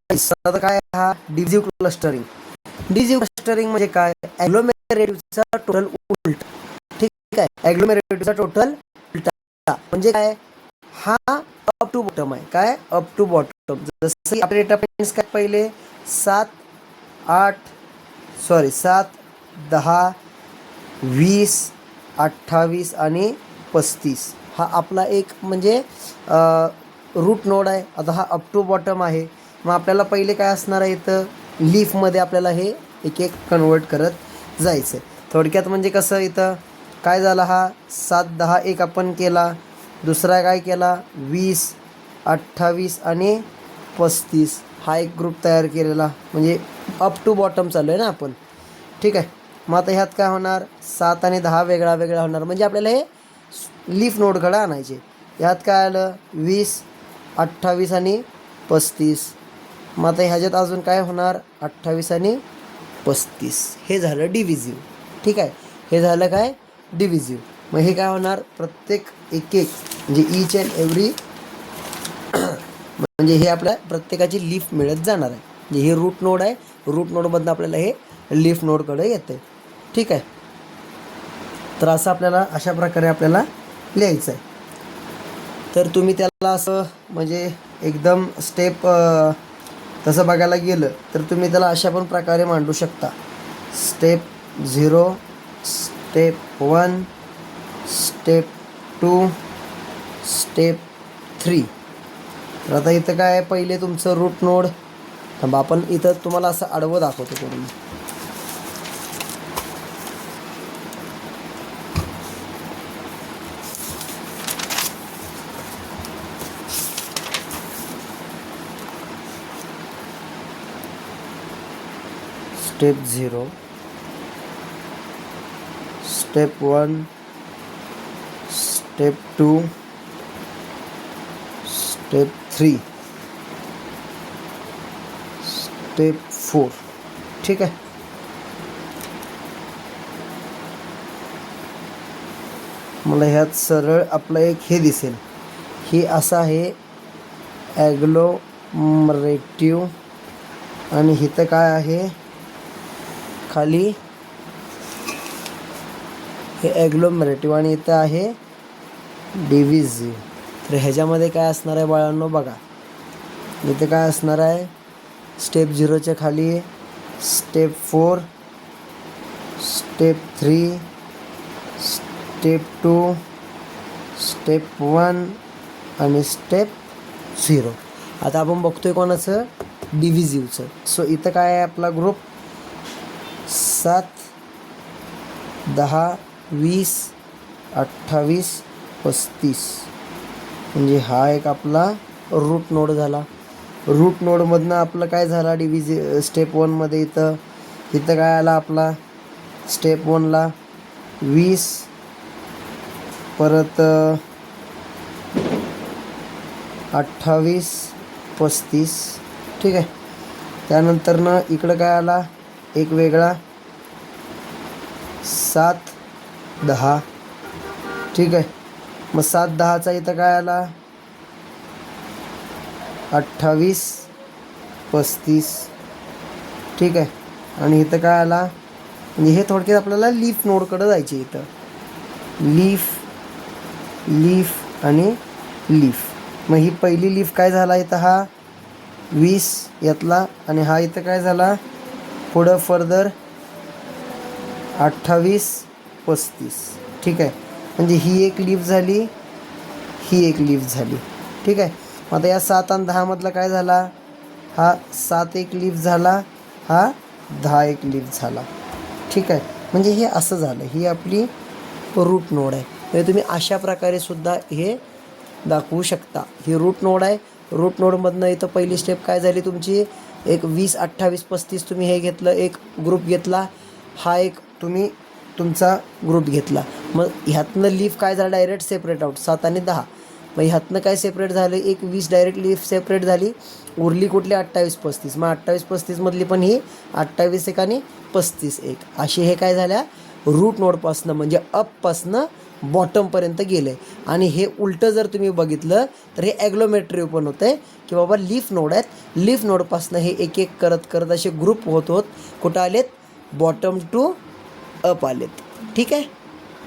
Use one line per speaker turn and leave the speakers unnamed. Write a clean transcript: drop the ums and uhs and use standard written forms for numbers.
आता काय हा डिव्हिजिव्ह क्लस्टरिंग. डिव्हिजिव्ह क्लस्टरिंग म्हणजे काय? ॲग्लोमेरेटिव्हचा टोटल उलट. ठीक आहे, ॲग्लोमेरेटिव्हचा टोटल उलटा म्हणजे काय? हा अप टू बॉटम आहे. काय? Up to bottom. जसं आपले डेटा पॉईंट्स काय पहिले 7, 10, 20, 28 आणि 35 हा आपला एक म्हणजे रूट नोड आहे. आता हा अप टू बॉटम आहे. मग आपल्याला पहिले काय असणार आहे? इथं लीफमध्ये आपल्याला हे एक एक कन्वर्ट करत जायचं आहे. थोडक्यात म्हणजे कसं इथं काय झालं? हा 7, 10 एक आपण केला. दुसरा काय केला? 20, 28 आणि 35 हा एक ग्रुप तयार केलेला. म्हणजे अप टू बॉटम चालू आहे ना आपण. ठीक आहे. मग आता ह्यात काय होणार? 7 आणि 10 वेगळा वेगळा होणार. म्हणजे आपल्याला हे लीफ नोडकडे आणायचे. ह्यात काय आलं? 20, 28 आणि 35. मग आता ह्याच्यात अजून काय होणार? 28 आणि 35. हे झालं डिव्हिजिव्ह. ठीक आहे, हे झालं काय? डिव्हिजिव्ह. मग हे काय होणार? प्रत्येक एक एक म्हणजे ईच अँड एव्हरी म्हणजे हे आपल्या प्रत्येकाची लीफ मिळत जाणार आहे. म्हणजे हे रूट नोड आहे. रूट नोडमधनं आपल्याला हे लीफ नोडकडे येतं आहे. ठीक आहे. तर असं आपल्याला अशा प्रकारे आपल्याला लिहायचं आहे. तर तुम्ही त्याला असं म्हणजे एकदम स्टेप तसं बघायला गेलं तर तुम्ही त्याला अशा पण प्रकारे मांडू शकता. Step 0, step 1, step 2, step 3. तर आता इथं काय आहे? पहिले तुमचं रूट नोड. थांबा आपण इथं तुम्हाला असं आडवं दाखवतो करून. Step 0, step 1, step 2, step 3, step 4. ठीक आहे. मला ह्यात सरळ आपलं एक हे दिसेल. हे असं आहे ॲग्लोमरेटिव्ह आणि इथं काय आहे? खाली हे ॲग्लोमरेटिव्ह आणि इथं आहे डिव्हिजिव्ह. तर ह्याच्यामध्ये काय असणार आहे बाळांनो? बघा इथं काय असणार आहे? स्टेप 0च्या खाली स्टेप 4, स्टेप 3, स्टेप 2, स्टेप 1 आणि स्टेप 0. आता आपण बघतोय कोणाचं? डिव्हिजिव्हचं. सो इथं काय आहे आपला ग्रुप? 7, 10, 20, 28, 35. म्हणजे हा एक आपला रूट नोड झाला. रूट नोडमधनं आपलं काय झाला? स्टेप 1मध्ये इथं काय आला आपला? स्टेप 1ला 20, परत 28, 35. ठीक आहे. त्यानंतरनं इकडं काय आला? एक वेगळा 7, 10. ठीक आहे. मग 7, 10चा इथं काय आला? 28, 35. ठीक आहे. आणि इथं काय आला? म्हणजे हे थोडक्यात आपल्याला लीफ नोडकडे जायचे. इथं लीफ आणि लीफ. मग ही पहिली लीफ काय झाला? इथं हा 20 यातला आणि हा इथं काय झाला? पुढं फर्दर 28, 35. ठीक आहे. म्हणजे ही एक लीफ झाली, ही एक लीफ झाली. ठीक आहे. मग आता या 7 आणि 10 मधला काय झाला? हा 7 एक लीफ झाला, हा 10 एक लीफ झाला. ठीक आहे. म्हणजे हे असं झालं. ही आपली रूट नोड आहे. म्हणजे तुम्ही अशा प्रकारे सुद्धा हे दाखवू शकता. ही रूट नोड आहे. रूट नोडमधनं इथं पहिली स्टेप काय झाली तुमची? एक 20, 28, 35 तुम्ही हे घेतलं, एक ग्रुप घेतला. हा एक तुम्ही तुमचा ग्रुप घेतला. मग ह्यातनं लीफ काय झालं? डायरेक्ट सेपरेट आउट 7 आणि 10. मग ह्यातनं काय सेपरेट झालं? एक 20 डायरेक्ट लीफ सेपरेट झाली. उरली कुठली? 28, 35. मग 28, 35 मधली पण ही 28 एक आणि 35 एक अशी हे काय झाल्या? रूट नोडपासनं म्हणजे अपपासनं बॉटमपर्यंत गेलं आहे. आणि हे उलटं जर तुम्ही बघितलं तर हे ॲग्लोमेट्री पण होतं आहे की बाबा लीफ नोड आहेत, लीफ नोडपासनं हे एक एक करत करत असे ग्रुप होत होत कुठं आलेत, बॉटम टू अप आलेत. ठीक आहे.